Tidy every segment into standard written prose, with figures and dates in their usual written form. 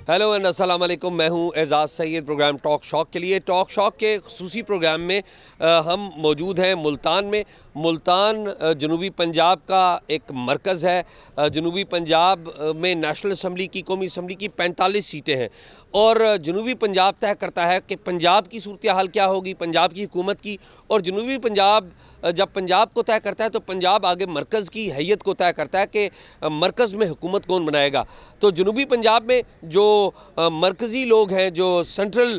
Hello and السلام علیکم. میں ہوں اعزاز سید. پروگرام ٹاک شاک کے لیے ٹاک شاک کے خصوصی پروگرام میں ہم موجود ہیں ملتان میں. ملتان جنوبی پنجاب کا ایک مرکز ہے. جنوبی پنجاب میں نیشنل اسمبلی کی, قومی اسمبلی کی 45 سیٹیں ہیں اور جنوبی پنجاب طے کرتا ہے کہ پنجاب کی صورتحال کیا ہوگی, پنجاب کی حکومت کی. اور جنوبی پنجاب جب پنجاب کو طے کرتا ہے تو پنجاب آگے مرکز کی حیثیت کو طے کرتا ہے کہ مرکز میں حکومت کون بنائے گا. تو جنوبی پنجاب میں جو مرکزی لوگ ہیں, جو سینٹرل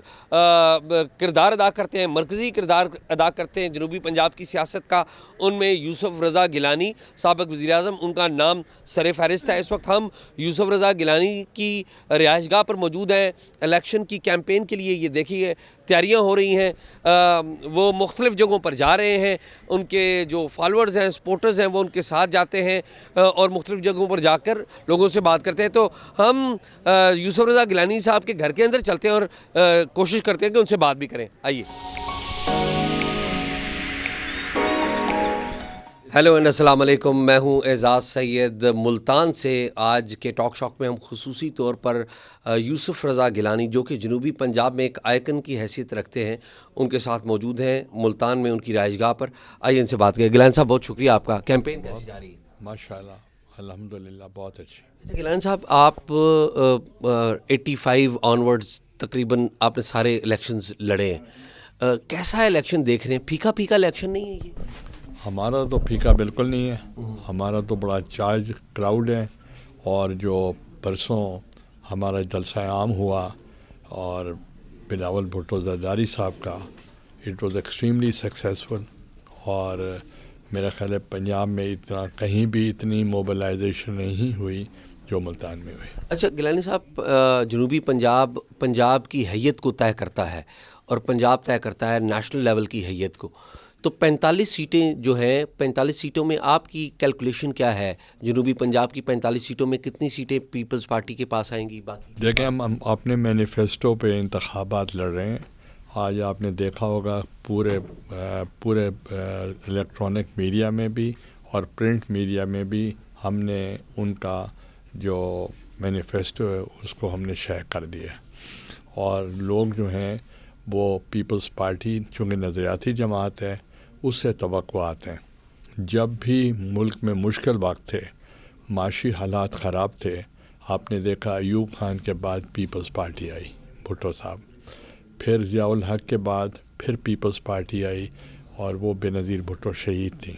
کردار ادا کرتے ہیں, مرکزی کردار ادا کرتے ہیں جنوبی پنجاب کی سیاست کا, ان میں یوسف رضا گیلانی سابق وزیر اعظم, ان کا نام سر فہرست ہے. اس وقت ہم یوسف رضا گیلانی کی رہائش گاہ پر موجود ہیں. الیکشن کی کیمپین کے لیے یہ دیکھیے تیاریاں ہو رہی ہیں. وہ مختلف جگہوں پر جا رہے ہیں, ان کے جو فالورز ہیں, سپورٹرز ہیں, وہ ان کے ساتھ جاتے ہیں اور مختلف جگہوں پر جا کر لوگوں سے بات کرتے ہیں. تو ہم یوسف رضا گیلانی صاحب کے گھر کے اندر چلتے ہیں اور کوشش کرتے ہیں کہ ان سے بات بھی کریں. آئیے. ہیلو اینڈ السلام علیکم. میں ہوں اعزاز سید ملتان سے. آج کے ٹاک شاک میں ہم خصوصی طور پر یوسف رضا گیلانی, جو کہ جنوبی پنجاب میں ایک آئیکن کی حیثیت رکھتے ہیں, ان کے ساتھ موجود ہیں ملتان میں ان کی رہائش گاہ پر. آئیے ان سے بات کریں. گیلانی صاحب بہت شکریہ آپ کا. کیمپین کیسی جا رہی ہے؟ ماشاءاللہ الحمدللہ بہت اچھی. اچھا گیلانی صاحب, آپ 85 آنورڈز تقریباً آپ نے سارے الیکشنز لڑے ہیں. کیسا الیکشن دیکھ رہے ہیں؟ پھیکا پھیکا الیکشن نہیں ہے یہ؟ ہمارا تو پھیکا بالکل نہیں ہے. ہمارا تو بڑا چارج کراؤڈ ہے. اور جو پرسوں ہمارا جلسہ عام ہوا اور بلاول بھٹو زرداری صاحب کا, اٹ واز ایکسٹریملی سکسیزفل. اور میرا خیال ہے پنجاب میں اتنا کہیں بھی اتنی موبلائزیشن نہیں ہوئی جو ملتان میں ہوئی. اچھا گیلانی صاحب, جنوبی پنجاب کی حیثیت کو طے کرتا ہے اور پنجاب طے کرتا ہے نیشنل لیول کی حیثیت کو. تو 45 سیٹیں جو ہیں, 45 سیٹوں میں آپ کی کیلکولیشن کیا ہے؟ جنوبی پنجاب کی 45 سیٹوں میں کتنی سیٹیں پیپلز پارٹی کے پاس آئیں گی؟ باقی دیکھیں, ہم اپنے مینیفیسٹو پہ انتخابات لڑ رہے ہیں. آج آپ نے دیکھا ہوگا پورے الیکٹرانک میڈیا میں بھی اور پرنٹ میڈیا میں بھی ہم نے ان کا جو مینیفیسٹو ہے اس کو ہم نے شائع کر دیا. اور لوگ جو ہیں وہ پیپلز پارٹی چونکہ نظریاتی جماعت ہے, اس سے توقعات ہیں. جب بھی ملک میں مشکل وقت تھے, معاشی حالات خراب تھے, آپ نے دیکھا ایوب خان کے بعد پیپلز پارٹی آئی, بھٹو صاحب, پھر ضیاء الحق کے بعد پھر پیپلز پارٹی آئی اور وہ بے نظیر بھٹو شہید تھیں.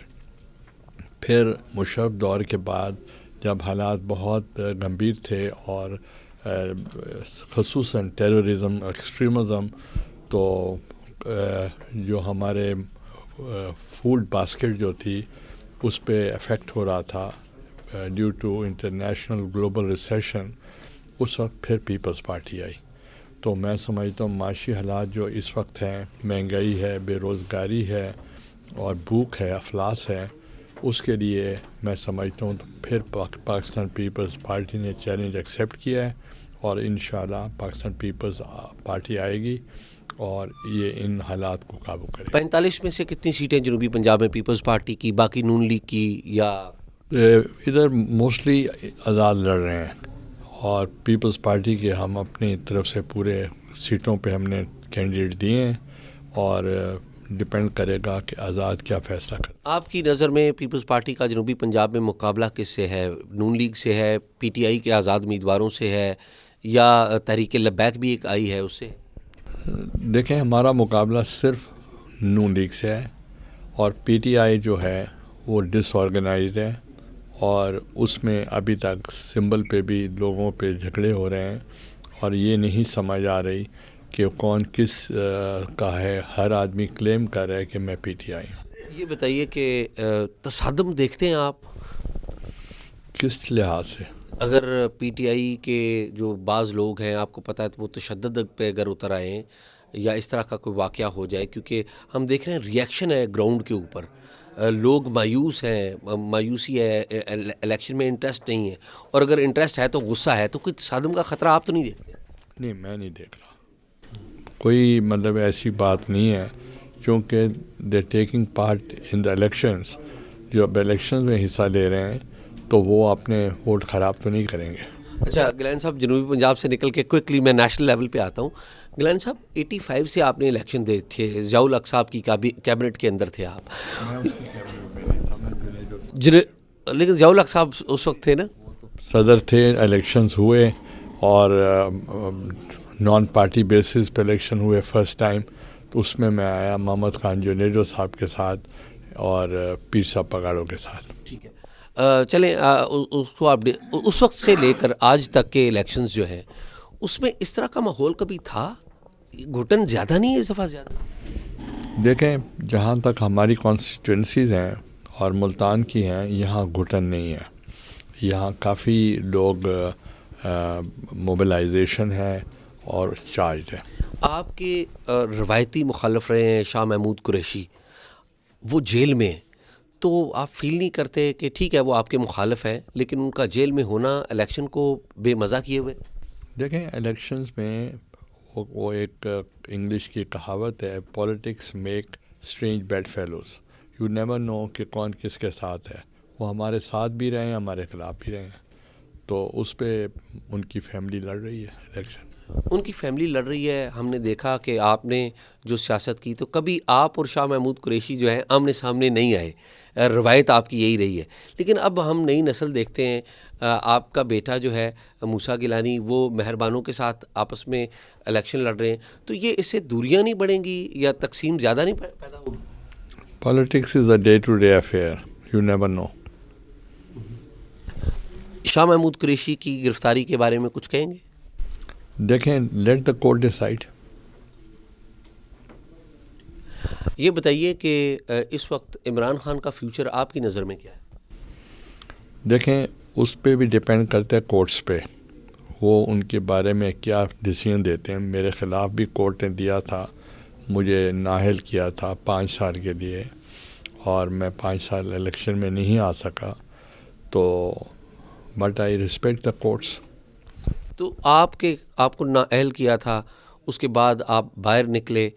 پھر مشرف دور کے بعد جب حالات بہت گمبھیر تھے اور خصوصاً ٹیررزم, ایکسٹریمزم, تو جو ہمارے فوڈ باسکٹ جو تھی اس پہ افیکٹ ہو رہا تھا due to international global recession, اس وقت پھر پیپلز پارٹی آئی. تو میں سمجھتا ہوں معاشی حالات جو اس وقت ہیں, مہنگائی ہے, بے روزگاری ہے اور بھوک ہے, افلاس ہے, اس کے لیے میں سمجھتا ہوں تو پھر پاکستان پیپلز پارٹی نے چیلنج ایکسیپٹ کیا ہے اور انشاءاللہ پاکستان پیپلز پارٹی آئے گی اور یہ ان حالات کو قابو کرے. 45 میں سے کتنی سیٹیں جنوبی پنجاب میں پیپلز پارٹی کی, باقی نون لیگ کی یا ادھر موسٹلی آزاد لڑ رہے ہیں اور پیپلز پارٹی کے ہم اپنی طرف سے پورے سیٹوں پہ ہم نے کینڈیڈیٹ دیے ہیں اور ڈپینڈ کرے گا کہ آزاد کیا فیصلہ کرے. آپ کی نظر میں پیپلز پارٹی کا جنوبی پنجاب میں مقابلہ کس سے ہے؟ نون لیگ سے ہے, پی ٹی آئی کے آزاد امیدواروں سے ہے, یا تحریک لبیک بھی ایک آئی ہے اس سے؟ دیکھیں, ہمارا مقابلہ صرف نون لیگ سے ہے اور پی ٹی آئی جو ہے وہ ڈس آرگنائزڈ ہے اور اس میں ابھی تک سمبل پہ بھی لوگوں پہ جھگڑے ہو رہے ہیں اور یہ نہیں سمجھ آ رہی کہ کون کس کا ہے. ہر آدمی کلیم کر رہا ہے کہ میں پی ٹی آئی ہوں. یہ بتائیے کہ تصادم دیکھتے ہیں آپ کس لحاظ سے؟ اگر پی ٹی آئی کے جو بعض لوگ ہیں, آپ کو پتہ ہے, تو وہ تشدد پہ اگر اتر آئے ہیں یا اس طرح کا کوئی واقعہ ہو جائے, کیونکہ ہم دیکھ رہے ہیں ریئیکشن ہے گراؤنڈ کے اوپر, لوگ مایوس ہیں, مایوسی ہے, الیکشن میں انٹرسٹ نہیں ہے, اور اگر انٹرسٹ ہے تو غصہ ہے, تو کوئی تصادم کا خطرہ آپ تو نہیں دیکھتے؟ نہیں, میں نہیں دیکھ رہا. کوئی مطلب ایسی بات نہیں ہے, چونکہ they taking part in the elections. جو اب الیکشنز میں حصہ لے رہے ہیں تو وہ اپنے ووٹ خراب تو نہیں کریں گے. اچھا گلین صاحب، جنوبی پنجاب سے نکل کے کوئکلی میں نیشنل لیول پہ آتا ہوں. گلین صاحب 85 سے آپ نے الیکشن دیکھے، ضیاء الحق صاحب کی کیبنٹ کے اندر تھے آپ. لیکن ضیاء الحق صاحب اس وقت تھے نا، صدر تھے. الیکشنز ہوئے اور نان پارٹی بیسس پہ الیکشن ہوئے فرسٹ ٹائم. تو اس میں آیا محمد خان جونیڈو صاحب کے ساتھ اور پیر صاحب پگاڑوں کے ساتھ. ٹھیک ہے. چلیں اس کو آپ نے اس وقت سے لے کر آج تک کے الیکشنز جو ہیں اس میں اس طرح کا ماحول کبھی تھا؟ گھٹن زیادہ نہیں ہے اس دفعہ زیادہ؟ دیکھیں، جہاں تک ہماری کانسٹیٹوئنسیز ہیں اور ملتان کی ہیں، یہاں گھٹن نہیں ہے. یہاں کافی لوگ موبلائزیشن ہے اور چارجڈ ہے. آپ کے روایتی مخالف رہے ہیں شاہ محمود قریشی، وہ جیل میں، تو آپ فیل نہیں کرتے کہ ٹھیک ہے وہ آپ کے مخالف ہیں لیکن ان کا جیل میں ہونا الیکشن کو بے مزہ کیے ہوئے؟ دیکھیں، الیکشنز میں وہ ایک انگلش کی کہاوت ہے، politics make strange bed fellows. You never know کہ کون کس کے ساتھ ہے. وہ ہمارے ساتھ بھی رہے ہیں، ہمارے خلاف بھی رہے ہیں. تو اس پہ ان کی فیملی لڑ رہی ہے الیکشن. ان کی فیملی لڑ رہی ہے. ہم نے دیکھا کہ آپ نے جو سیاست کی تو کبھی آپ اور شاہ محمود قریشی جو ہیں آمنے سامنے نہیں آئے، روایت آپ کی یہی رہی ہے. لیکن اب ہم نئی نسل دیکھتے ہیں، آپ کا بیٹا جو ہے موسیٰ گیلانی، وہ مہربانوں کے ساتھ آپس میں الیکشن لڑ رہے ہیں. تو یہ اس سے دوریاں نہیں بڑھیں گی یا تقسیم زیادہ نہیں پیدا ہوگی؟ Politics is a day to day affair, you never know. Shah Mahmood Qureshi کی گرفتاری کے بارے میں کچھ کہیں گے؟ دیکھیں، لیٹ دا کورٹ ڈیسائڈ. یہ بتائیے کہ اس وقت عمران خان کا فیوچر آپ کی نظر میں کیا ہے؟ دیکھیں، اس پہ بھی ڈپینڈ کرتا ہے کورٹس پہ، وہ ان کے بارے میں کیا ڈیسیژن دیتے ہیں. میرے خلاف بھی کورٹ نے دیا تھا، مجھے نااہل کیا تھا 5 سال کے لیے، اور میں 5 سال الیکشن میں نہیں آ سکا. تو but I respect the courts. تو آپ کو نااہل کیا تھا، اس کے بعد آپ باہر نکلے.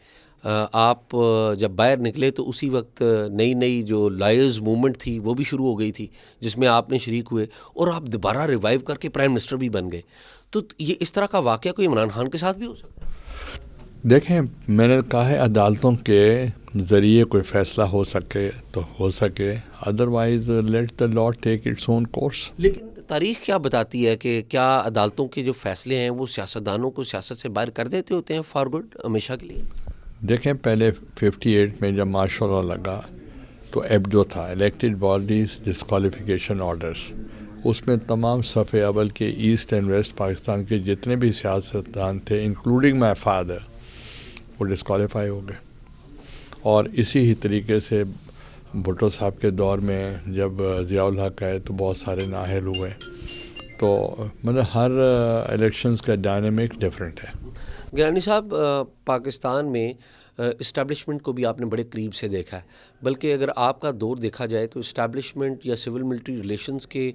آپ جب باہر نکلے تو اسی وقت نئی جو لائرز موومنٹ تھی وہ بھی شروع ہو گئی تھی جس میں آپ نے شریک ہوئے، اور آپ دوبارہ ریوائیو کر کے پرائم منسٹر بھی بن گئے. تو یہ اس طرح کا واقعہ کوئی عمران خان کے ساتھ بھی ہو سکتا ہے؟ دیکھیں، میں نے کہا ہے عدالتوں کے ذریعے کوئی فیصلہ ہو سکے تو ہو سکے، otherwise let the law take its own course. لیکن تاریخ کیا بتاتی ہے کہ کیا عدالتوں کے جو فیصلے ہیں وہ سیاستدانوں کو سیاست سے باہر کر دیتے ہوتے ہیں فار گڈ، ہمیشہ کے لیے؟ دیکھیں، پہلے 58 میں جب مارشل لا لگا تو ایب جو تھا، الیکٹڈ باڈیز ڈسکوالیفیکیشن آرڈرز، اس میں تمام صف اول کے ایسٹ اینڈ ویسٹ پاکستان کے جتنے بھی سیاستدان تھے انکلوڈنگ مائی فادر، وہ ڈسکوالیفائی ہو گئے. اور اسی ہی طریقے سے بھٹو صاحب کے دور میں جب ضیاء الحق آئے تو بہت سارے نااہل ہوئے. تو مطلب ہر الیکشنز کا ڈائنامک ڈفرینٹ ہے. گیلانی صاحب، پاکستان میں اسٹیبلشمنٹ کو بھی آپ نے بڑے قریب سے دیکھا ہے، بلکہ اگر آپ کا دور دیکھا جائے تو اسٹیبلشمنٹ یا سول ملٹری ریلیشنز کے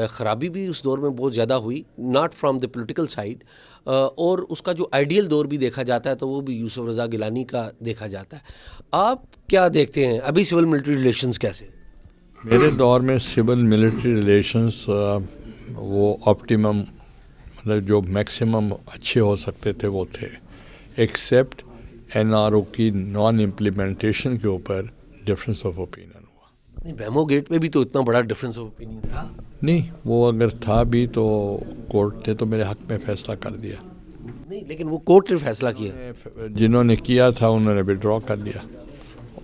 خرابی بھی اس دور میں بہت زیادہ ہوئی، not from the political side. اور اس کا جو آئیڈیل دور بھی دیکھا جاتا ہے تو وہ بھی یوسف رضا گیلانی کا دیکھا جاتا ہے. آپ کیا دیکھتے ہیں ابھی سول ملٹری ریلیشنز کیسے؟ میرے دور میں سول ملٹری ریلیشنز وہ آپٹیمم، مطلب جو میکسیمم اچھے ہو سکتے تھے وہ تھے، ایکسیپٹ این آر او کی نان امپلیمنٹیشن کے اوپر ڈفرینس آف اوپینین ہوا. نہیں، بیمو گیٹ میں بھی تو اتنا بڑا ڈفرینس آف اوپینین تھا. نہیں، وہ اگر تھا بھی تو کورٹ نے تو میرے حق میں فیصلہ کر دیا. نہیں، لیکن وہ کورٹ نے فیصلہ کیا. جنہوں نے کیا تھا انہوں نے وڈرا کر لیا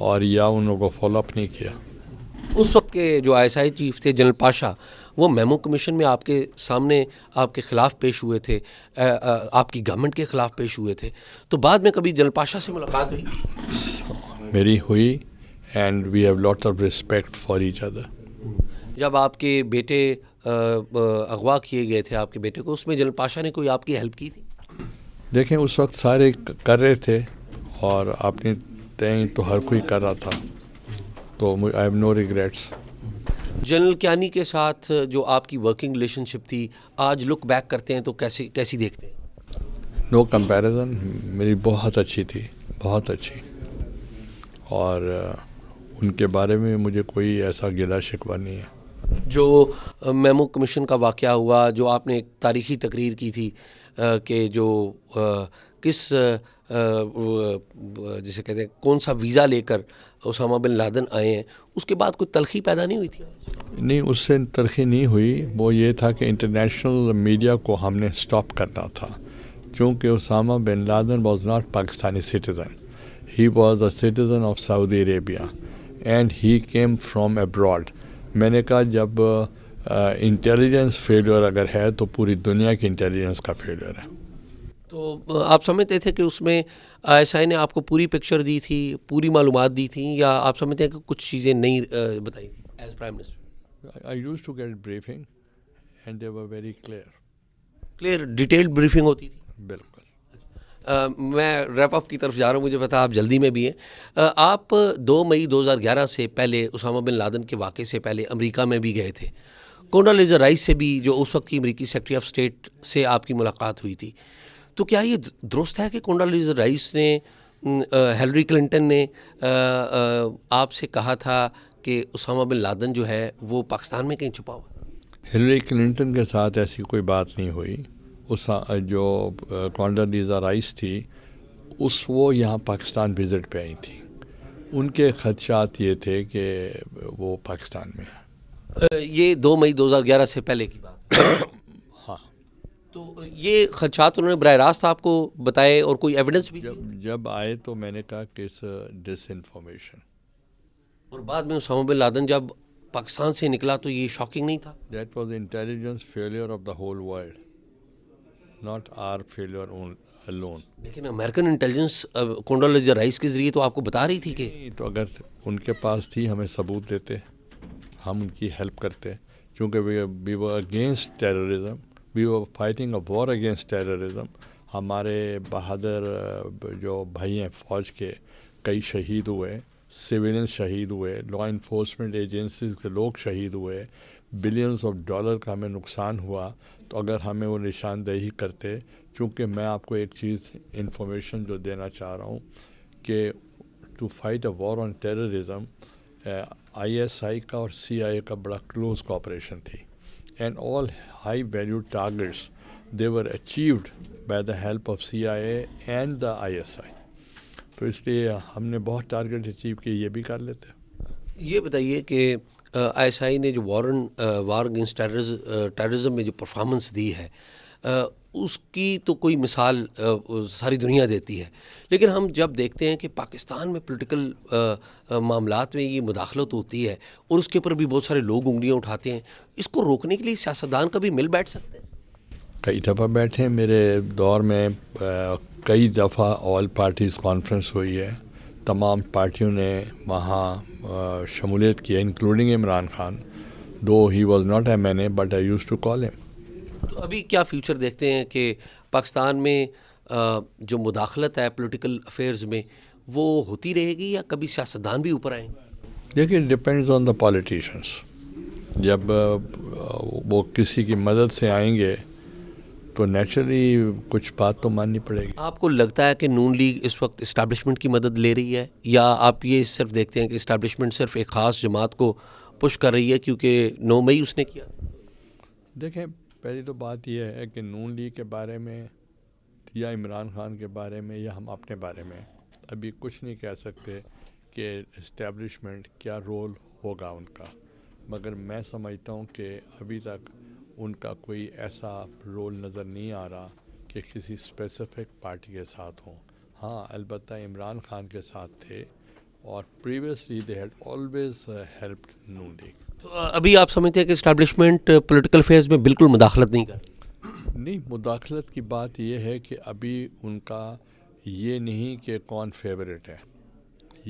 اور یا انہوں کو فالو اپ نہیں کیا. اس وقت کے جو آئی ایس آئی چیف تھے جنرل پاشا، وہ میمو کمیشن میں آپ کے سامنے آپ کے خلاف پیش ہوئے تھے، آپ کی گورنمنٹ کے خلاف پیش ہوئے تھے. تو بعد میں کبھی جنرل پاشا سے ملاقات ہوئی؟ میری ہوئی، and we have lot of respect for each other. جب آپ کے بیٹے اغوا کیے گئے تھے آپ کے بیٹے کو، اس میں جنرل پاشا نے کوئی آپ کی ہیلپ کی تھی؟ دیکھیں، اس وقت سارے کر رہے تھے اور اپنی تئیں تو ہر کوئی کر رہا تھا، تو I have no regrets. General Kayani کے ساتھ جو آپ کی ورکنگ ریلیشن شپ تھی، آج لک بیک کرتے ہیں تو کیسی دیکھتے ہیں؟ نو کمپیریزن، میری بہت اچھی تھی، بہت اچھی، اور ان کے بارے میں مجھے کوئی ایسا گلہ شکوہ نہیں ہے. جو میمو کمیشن کا واقعہ ہوا، جو آپ نے ایک تاریخی تقریر کی تھی کہ جو کس جسے کہتے ہیں کون سا ویزا لے کر اسامہ بن لادن آئے ہیں، اس کے بعد کوئی تلخی پیدا نہیں ہوئی تھی؟ نہیں، اس سے تلخی نہیں ہوئی. وہ یہ تھا کہ انٹرنیشنل میڈیا کو ہم نے اسٹاپ کرنا تھا، چونکہ Osama bin Laden was not Pakistani citizen. He was a citizen of Saudi Arabia and he came from abroad. میں نے کہا جب انٹیلیجنس فیلئر اگر ہے تو پوری دنیا کی انٹیلیجنس کا فیلئر ہے. تو آپ سمجھتے تھے کہ اس میں ایس آئی نے آپ کو پوری پکچر دی تھی، پوری معلومات دی تھیں، یا آپ سمجھتے ہیں کہ کچھ چیزیں نہیں بتائی تھیں as prime minister? I used to get briefing and they were very clear. Clear detailed briefing ہوتی تھی؟ بالکل. میں ریپ اپ کی طرف جا رہا ہوں، مجھے پتا آپ جلدی میں بھی ہیں. آپ 2 مئی 2011 سے پہلے اسامہ بن لادن کے واقعے سے پہلے امریکہ میں بھی گئے تھے. کونڈولیزا رائس سے بھی، جو اس وقت کی امریکی سیکرٹری آف اسٹیٹ، سے آپ کی ملاقات ہوئی تھی. تو کیا یہ درست ہے کہ کونڈولیزا رائس نے، ہیلری کلنٹن نے آپ سے کہا تھا کہ اسامہ بن لادن جو ہے وہ پاکستان میں کہیں چھپا ہوا؟ ہلری کلنٹن کے ساتھ ایسی کوئی بات نہیں ہوئی. اس جو کونڈولیزا رائس تھی وہ یہاں پاکستان وزٹ پہ آئی تھی. ان کے خدشات یہ تھے کہ وہ پاکستان میں ہیں. یہ 2 مئی 2011 سے پہلے کی بات؟ ہاں. تو یہ خدشات انہوں نے براہ راست آپ کو بتائے اور کوئی ایویڈنس بھی تھی؟ جب آئے تو میں نے کہا کہ اٹس ڈس انفارمیشن. اور بعد میں اسامہ بن لادن جب پاکستان سے نکلا تو یہ شاکنگ نہیں تھا؟ That was intelligence failure of the whole world, not our failure alone. لیکن امریکن انٹیلیجنس کونڈولیزا رائس کے ذریعے تو آپ کو بتا رہی تھی کہ تو اگر ان کے پاس تھی ہمیں ثبوت دیتے، ہم ان کی ہیلپ کرتے، کیونکہ وی ور اگینسٹ ٹیررزم، وی ور فائٹنگ اے وار اگینسٹ ٹیررزم. ہمارے بہادر جو بھائی ہیں فوج کے، کئی شہید ہوئے، سویلینس شہید ہوئے، لا انفورسمنٹ ایجنسیز کے لوگ شہید ہوئے، بلینز آف ڈالر کا ہمیں نقصان ہوا. تو اگر ہمیں وہ نشاندہی کرتے، چونکہ میں آپ کو ایک چیز انفارمیشن جو دینا چاہ رہا ہوں کہ to fight a war on terrorism I S I کا اور سی آئی اے کا بڑا کلوز کوآپریشن تھی. And all high valued targets they were achieved by the help of C I A and the I S I. تو اس لیے ہم نے بہت ٹارگیٹ اچیو کیے، یہ بھی کر لیتے. یہ بتائیے کہ آئی ایس آئی نے جو وار اگینسٹ ٹیررزم میں جو پرفارمنس دی ہے، اس کی تو کوئی مثال ساری دنیا دیتی ہے، لیکن ہم جب دیکھتے ہیں کہ پاکستان میں پولیٹیکل معاملات میں یہ مداخلت ہوتی ہے اور اس کے اوپر بھی بہت سارے لوگ انگلیاں اٹھاتے ہیں، اس کو روکنے کے لیے سیاستدان کبھی مل بیٹھ سکتے ہیں؟ کئی دفعہ بیٹھے. میرے دور میں کئی دفعہ آل پارٹیز کانفرنس ہوئی ہے، تمام پارٹیوں نے وہاں شمولیت کی ہے، including Imran Khan. Though he was not M N A but I used to call him. تو ابھی کیا فیوچر دیکھتے ہیں کہ پاکستان میں جو مداخلت ہے پولیٹیکل افیئرز میں وہ ہوتی رہے گی یا کبھی سیاستدان بھی اوپر آئیں گے؟ دیکھیے ڈپینڈز آن دا پالیٹیشنس. جب وہ کسی کی مدد سے آئیں گے تو نیچرلی کچھ بات تو ماننی پڑے گی. آپ کو لگتا ہے کہ نون لیگ اس وقت اسٹیبلشمنٹ کی مدد لے رہی ہے، یا آپ یہ صرف دیکھتے ہیں کہ اسٹیبلشمنٹ صرف ایک خاص جماعت کو پش کر رہی ہے کیونکہ 9 مئی اس نے کیا؟ دیکھیں، پہلی تو بات یہ ہے کہ نون لیگ کے بارے میں یا عمران خان کے بارے میں یا ہم اپنے بارے میں ابھی کچھ نہیں کہہ سکتے کہ اسٹیبلشمنٹ کیا رول ہوگا ان کا، مگر میں سمجھتا ہوں کہ ابھی تک ان کا کوئی ایسا رول نظر نہیں آ رہا کہ کسی اسپیسیفک پارٹی کے ساتھ ہوں. ہاں البتہ عمران خان کے ساتھ تھے اور previously they had always helped Noon League. تو ابھی آپ سمجھتے ہیں کہ اسٹیبلشمنٹ پولیٹیکل افیئرز میں بالکل مداخلت نہیں کر؟ نہیں، مداخلت کی بات یہ ہے کہ ابھی ان کا یہ نہیں کہ کون فیوریٹ ہے،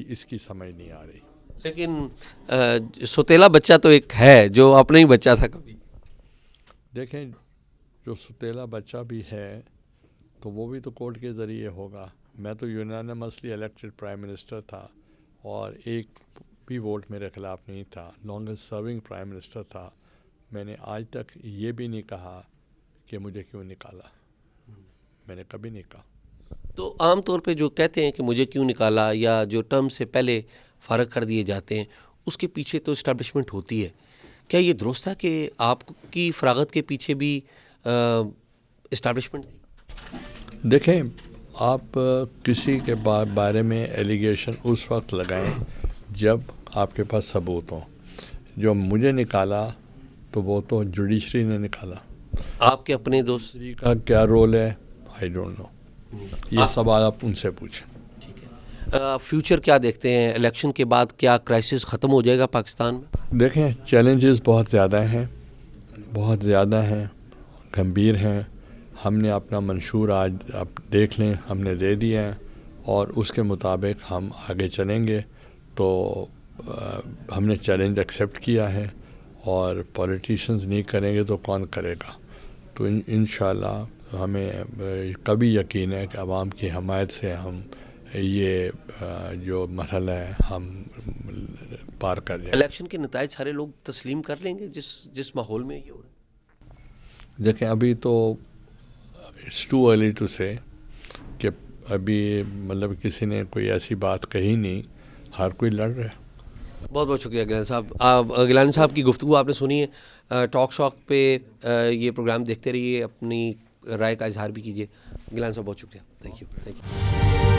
اس کی سمجھ نہیں آ رہی. لیکن ستیلا بچہ تو ایک ہے جو اپنا ہی بچہ تھا کبھی. دیکھیں، جو ستیلا بچہ بھی ہے تو وہ بھی تو کورٹ کے ذریعے ہوگا. میں تو یونانیمسلی الیکٹڈ پرائم منسٹر تھا اور ایک بھی ووٹ میرے خلاف نہیں تھا. لانگسٹ سرونگ پرائم منسٹر تھا. میں نے آج تک یہ بھی نہیں کہا کہ مجھے کیوں نکالا، میں نے کبھی نہیں کہا. تو عام طور پہ جو کہتے ہیں کہ مجھے کیوں نکالا یا جو ٹرم سے پہلے فارغ کر دیے جاتے ہیں، اس کے پیچھے تو اسٹیبلشمنٹ ہوتی ہے. کیا یہ درست ہے کہ آپ کی فراغت کے پیچھے بھی اسٹیبلشمنٹ تھی؟ دیکھیں، آپ کسی کے بارے میں ایلیگیشن اس وقت لگائیں جب آپ کے پاس ثبوت ہوں. جو مجھے نکالا تو وہ تو جوڈیشری نے نکالا. آپ کے اپنے دوست جوڈیشری کا کیا رول ہے آئی ڈونٹ نو. یہ سوال آپ ان سے پوچھیں. فیوچر کیا دیکھتے ہیں؟ الیکشن کے بعد کیا کرائسس ختم ہو جائے گا پاکستان میں؟ دیکھیں، چیلنجز بہت زیادہ ہیں، گمبھیر ہیں. ہم نے اپنا منشور آج آپ دیکھ لیں ہم نے دے دیا ہے، اور اس کے مطابق ہم آگے چلیں گے. تو ہم نے چیلنج ایکسیپٹ کیا ہے، اور پولیٹیشنز نہیں کریں گے تو کون کرے گا. تو انشاءاللہ ہمیں کبھی یقین ہے کہ عوام کی حمایت سے ہم یہ جو مرحلہ ہے ہم پار کر جائیں. الیکشن کے نتائج سارے لوگ تسلیم کر لیں گے جس ماحول میں یہ ہو رہا ہے؟ دیکھیں، ابھی تو اٹس ٹو ارلی ٹو سے کہ ابھی مطلب کسی نے کوئی ایسی بات کہی نہیں، ہر کوئی لڑ رہا ہے. بہت بہت شکریہ گیلانی صاحب. گیلانی صاحب کی گفتگو آپ نے سنی ہے. ٹاک شاک پہ یہ پروگرام دیکھتے رہیے، اپنی رائے کا اظہار بھی کیجیے. گیلانی صاحب بہت شکریہ. Thank you.